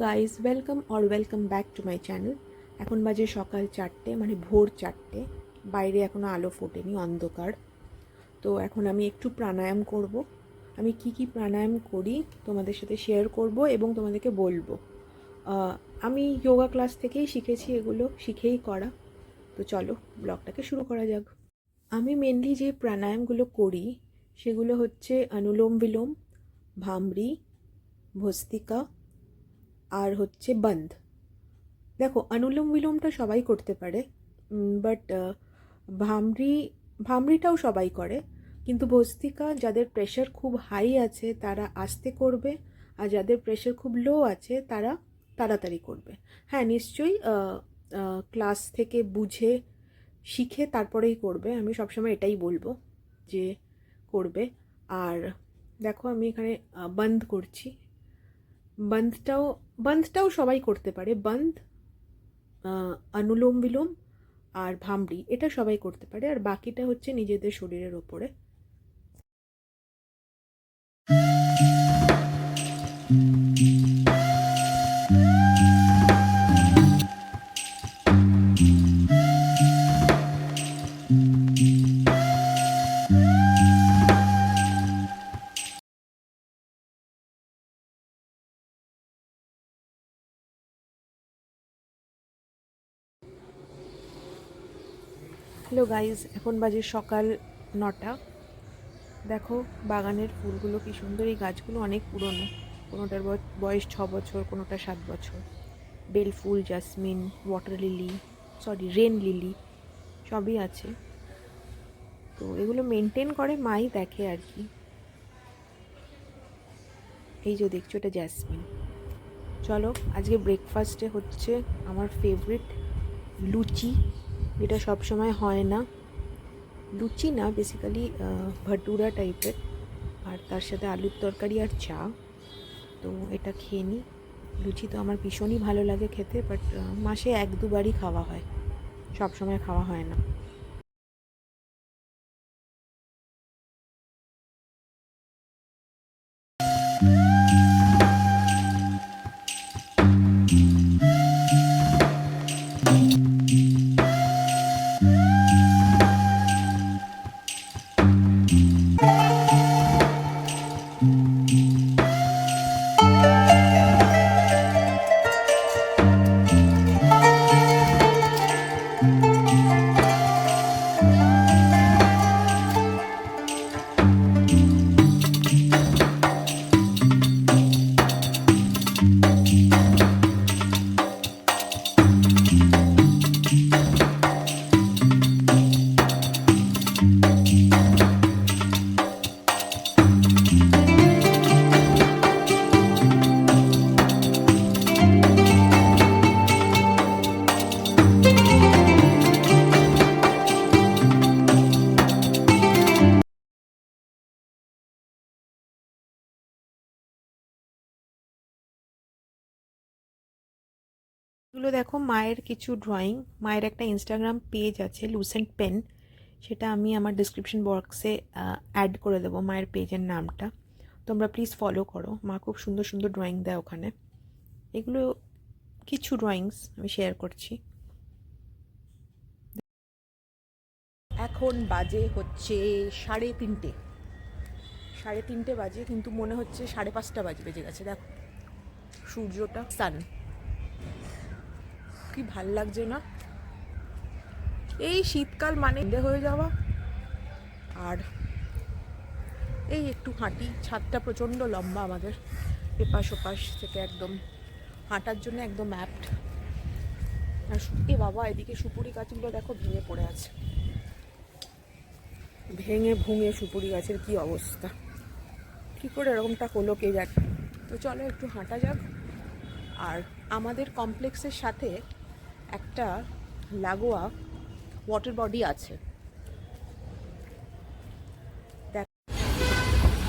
Guys, welcome back to my channel. এখন বাজে সকাল 4টে, মানে ভোর 4টে। বাইরে এখনও আলো ফোটেনি, অন্ধকার। তো এখন আমি একটু প্রাণায়াম করব। আমি কি প্রাণায়াম করি তোমাদের সাথে শেয়ার করব এবং তোমাদেরকে বলবো। আমি যোগা ক্লাস থেকেই শিখেছি, এগুলো শিখেই করা। তো চলো ব্লগটাকে শুরু করা যাক। আমি মেনলি যে প্রাণায়ামগুলো করি সেগুলো হচ্ছে অনুলোম বিলোম, ভামরি, ভস্ত্রিকা আর হচ্ছে বন্ধ। দেখো, অনুলোম বিলোমটা সবাই করতে পারে, বাট ভামরিটাও সবাই করে, কিন্তু ভস্ত্রিকা যাদের প্রেশার খুব হাই আছে তারা আস্তে করবে, আর যাদের প্রেশার খুব লো আছে তারা তাড়াতাড়ি করবে। হ্যাঁ, নিশ্চয়ই ক্লাস থেকে বুঝে শিখে তারপরেই করবে। আমি সবসময় এটাই বলবো যে করবে। আর দেখো, আমি এখানে বন্ধ করছি। বন্ধটাও সবাই করতে পারে। বন্ধ, অনুলোম বিলোম আর ভামরি, এটা সবাই করতে পারে। আর বাকিটা হচ্ছে নিজেদের শরীরের ওপরে। হ্যালো গাইজ, এখন বাজে সকাল 9টা। দেখো বাগানের ফুলগুলো কি সুন্দর। এই গাছগুলো অনেক পুরনো, কোনোটার বয়স 6 বছর, কোনোটা 7 বছর। বেল ফুল, jasmine, water lily, rain lily সবই আছে। তো এগুলো মেনটেন করে মাই, দেখে আর কি। এই যে দেখছো, এটা জ্যাসমিন। চলো, আজকে ব্রেকফাস্টে হচ্ছে আমার ফেভারিট লুচি, যেটা সবসময় হয় না। লুচি না, বেসিক্যালি ভটুরা টাইপের, আর তার সাথে আলুর তরকারি আর চা। তো এটা খেয়ে নিই। লুচি তো আমার ভীষণই ভালো লাগে খেতে, বাট মাসে 1-2বারই খাওয়া হয়, সব সময় খাওয়া হয় না। এগুলো দেখো মায়ের কিছু ড্রয়িং। মায়ের একটা ইনস্টাগ্রাম পেজ আছে, লুসেন্ট পেন। সেটা আমি আমার ডিসক্রিপশন বক্সে অ্যাড করে দেবো, মায়ের পেজের নামটা। তোমরা প্লিজ ফলো করো, মা খুব সুন্দর সুন্দর ড্রয়িং দেয় ওখানে। এগুলো কিছু ড্রয়িংস আমি শেয়ার করছি। এখন বাজে হচ্ছে 3:30। 3:30 বাজে, কিন্তু মনে হচ্ছে 5:30 বেজে গেছে। দেখো সূর্যটা, সান, কি ভাল লাগছে না? এই শীতকাল মানে হয়ে যাওয়া। আর এই একটু হাঁটি, ছাদটা প্রচণ্ড লম্বা আমাদের, এপাশ ওপাশ থেকে একদম হাঁটার জন্য একদম অ্যাপ্ট। আর এ বাবা, এদিকে সুপুরি গাছগুলো দেখো ভেঙে পড়ে আছে, ভেঙে ভুঙে সুপুরি গাছের কি অবস্থা, কি করে এরকমটা হলো কে জানে। তো চলো একটু হাঁটা যাক। আর আমাদের কমপ্লেক্সের সাথে একটা লাগোয়া ওয়াটার বডি আছে।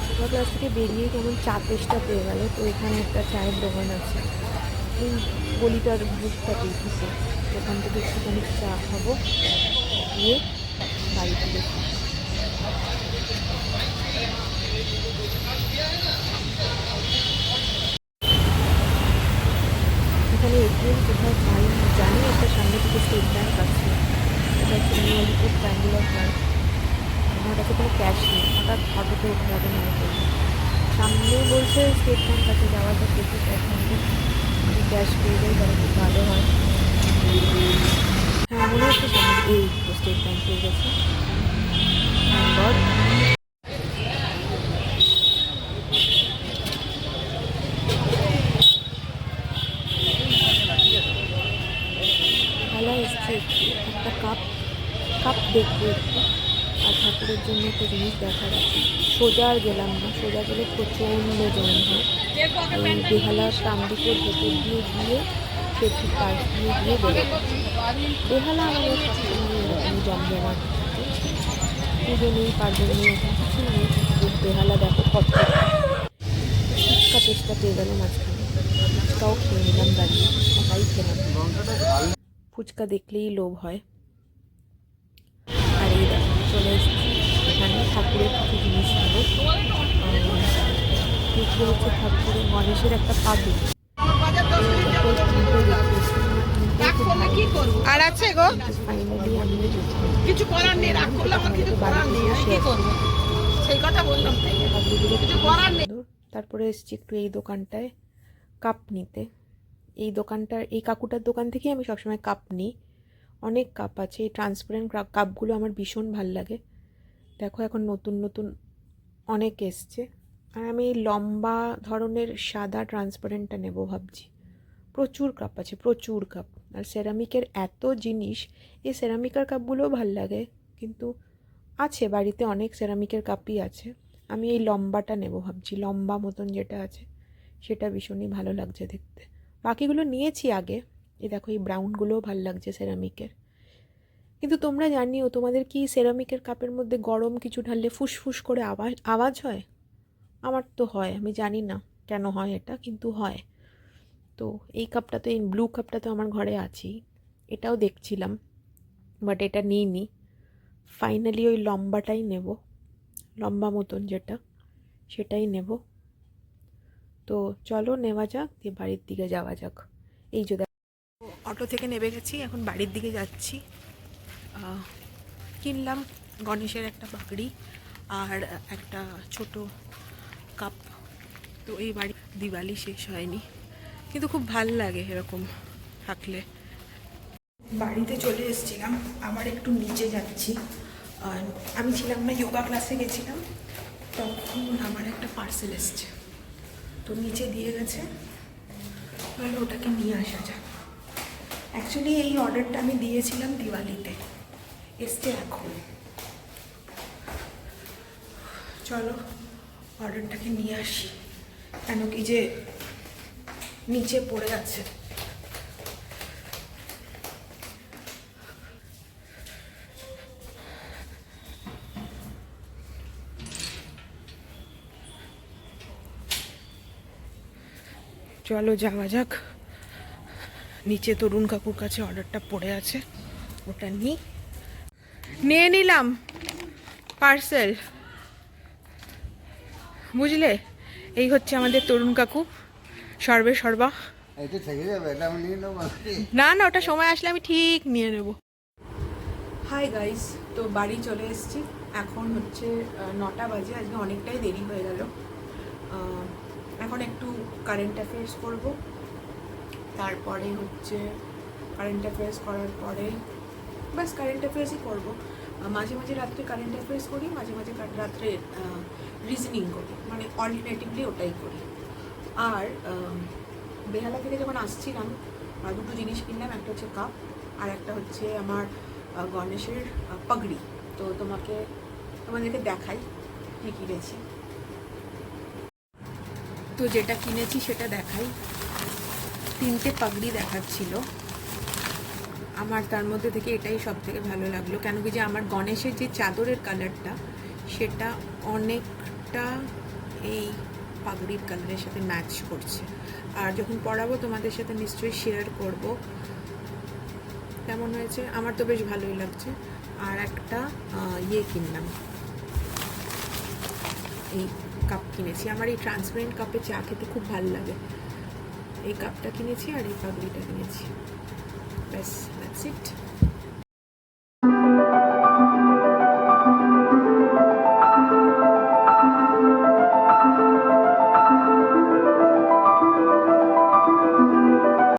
যোগা ক্লাস থেকে বেরিয়ে কেমন চা তেষ্টা পেয়ে গেল, তো এখানে একটা চায়ের দোকান আছে, এই গলিটার বুকটা দেখেছি। ওখান থেকে একটুখানি চা খাবো, গিয়ে বাড়িতে দেখি। এটিএম কোথাও পাই না, জানি একটা সামনে থেকে স্টেট ব্যাঙ্ক আছে, এটা হচ্ছে নিউ আলিপুর ট্রায়াঙ্গুলার পার্ক। আমার কাছে কোনো ক্যাশ নেই, হঠাৎ অটোতে উঠে যাবে মনে করবো। সামনে বলছে স্টেট ব্যাঙ্ক আছে, যাওয়া যাক দেখি ক্যাশ নেবে, যদি ক্যাশ পেয়ে যাই তাহলে খুব ভালো হয়। হ্যাঁ মনে হচ্ছে সামনে এই তো স্টেট ব্যাঙ্ক পেয়ে গেছে। ধন্যবাদ। খেলা এসছে একটা কাপ কাপ দেখবো একটু, আর ঠাকুরের জন্য একটা জিনিস দেখার আছে। সোজা আর গেলাম না, সোজা গেলে প্রচণ্ড জ্যাম হয়। এই বেহালার টামদিকের ভেতর দিয়ে গিয়ে সেতুর পাশ দিয়ে গিয়ে বেরোবো। বেহালা আমাদের সবসময় এরকমই জমজমাট থাকে, পুজো নেই পার্বণ নেই এখন কিছু নেই, বেহালা দেখো কত। ফুচকা টেস্টটা পেয়ে গেল মাঝখানে, ফুচকাও খেয়ে নিলাম দাঁড়িয়ে, একাই খেলাম। ফুচকা দেখলেই লোভ হয়। আর এই দেখো চলে এসেছি এখানে ঠাকুরের কিছু জিনিস নেবো। এগুলো হচ্ছে ঠাকুরের গণেশের একটা পাগড়ি, আর আছে গো ফাইনালি আমি কিছু করার নেই, রাগ করলে আমার কিছু করার নেই, আর কি করবো সেই কথা বললাম। কিছু করার নেই। তারপরে এসেছি একটু এই দোকানটায় কাপ নিতে। এই দোকানটার এই কাকুটার দোকান থেকেই আমি সবসময় কাপ নিই, অনেক কাপ আছে। এই ট্রান্সপারেন্ট কাপগুলো আমার ভীষণ ভাল লাগে। দেখো এখন নতুন নতুন অনেক এসছে, আর আমি এই লম্বা ধরনের সাদা ট্রান্সপারেন্টটা নেব ভাবছি। প্রচুর কাপ আছে, প্রচুর কাপ। আর সেরামিকের এত জিনিস, এই সেরামিকের কাপগুলোও ভাল লাগে, কিন্তু আছে বাড়িতে অনেক সেরামিকের কাপই আছে। আমি এই লম্বাটা নেব ভাবছি, লম্বা মতন যেটা আছে সেটা ভীষণই ভালো লাগছে দেখতে। বাকিগুলো নিয়েছি আগে, এই দেখো এই ব্রাউনগুলোও ভাল লাগছে সেরামিকের। কিন্তু তোমরা জানিও, তোমাদের কি সেরামিকের কাপের মধ্যে গরম কিছু ঢাললে ফুসফুস করে আওয়াজ হয়? আমার তো হয়, আমি জানি না কেন হয় এটা, কিন্তু হয়। তো এই কাপটা তো, এই ব্লু কাপটা তো আমার ঘরে আছেই, এটাও দেখছিলাম, বাট এটা নিইনি। ফাইনালি ওই লম্বাটাই নেব, লম্বা মতন যেটা সেটাই নেব। তো চলো নেওয়া যাক, দিয়ে বাড়ির দিকে যাওয়া যাক। এই যে দেখো অটো থেকে নেমে গেছি, এখন বাড়ির দিকে যাচ্ছি। কিনলাম গণেশের একটা পাগড়ি আর একটা ছোট কাপ। তো এই বাড়ি দিওয়ালি শেষ হয়নি, কিন্তু খুব ভাল লাগে এরকম থাকলে। বাড়িতে চলে এসেছিলাম, আবার একটু নিচে যাচ্ছি। আমি ছিলাম না, যোগা ক্লাসে গেছিলাম, তখন আমার একটা পার্সেল এসছে, তো নিচে দিয়ে গেছে, তাহলে ওটাকে নিয়ে আসা যাক। অ্যাকচুয়ালি এই অর্ডারটা আমি দিয়েছিলাম দিওয়ালিতে, এসছে এখন। চলো অর্ডারটাকে নিয়ে আসি, কেন কি যে নিচে পড়ে আছে। চলো যাওয়া যাক নিচে, তরুণ কাকুর কাছে অর্ডারটা পড়ে আছে, ওটা নিয়ে নিলাম পার্সেল, বুঝলে। এই হচ্ছে আমাদের তরুণ কাকু, সর্বে সর্বা। না না, ওটা সময় আসলে আমি ঠিক নিয়ে নেব। হাই গাইস, তো বাড়ি চলে এসেছি, এখন হচ্ছে 9টা বাজে, আজকে অনেকটাই দেরি হয়ে গেল। এখন একটু কারেন্ট অ্যাফেয়ার্স করব, তারপরে হচ্ছে কারেন্ট অ্যাফেয়ার্স করার পরে ব্যাস কারেন্ট অ্যাফেয়ার্সই করবো। মাঝে মাঝে রাত্রে কারেন্ট অ্যাফেয়ার্স করি, মাঝে মাঝে রাত্রে রিজনিং করি, মানে অল্টারনেটিভলি ওটাই করি। আর বেহালা থেকে যখন আসছিলাম দুটো জিনিস কিনলাম, একটা হচ্ছে কাপ আর একটা হচ্ছে আমার গণেশের পাগড়ি। তো তোমাদেরকে দেখাই কী কিনেছি। তো যেটা কিনেছি সেটা দেখাই। 3টে পাগড়ি দেখাচ্ছিল আমার, তার মধ্যে থেকে এটাই সব থেকে ভালো লাগলো, কেন কি যে আমার গণেশের যে চাদরের কালারটা সেটা অনেকটা এই পাগড়ির কালারের সাথে ম্যাচ করছে। আর যখন পরাবো তোমাদের সাথে নিশ্চয়ই শেয়ার করব কেমন হয়েছে, আমার তো বেশ ভালোই লাগছে। আর একটা কিনলাম, এই কাপ কিনেছি। আমার এই ট্রান্সপারেন্ট কাপে চা খেতে খুব ভালো লাগে, এই কাপটা কিনেছি আর এই পাগড়িটা কিনেছি, ব্যাস দ্যাটস ইট।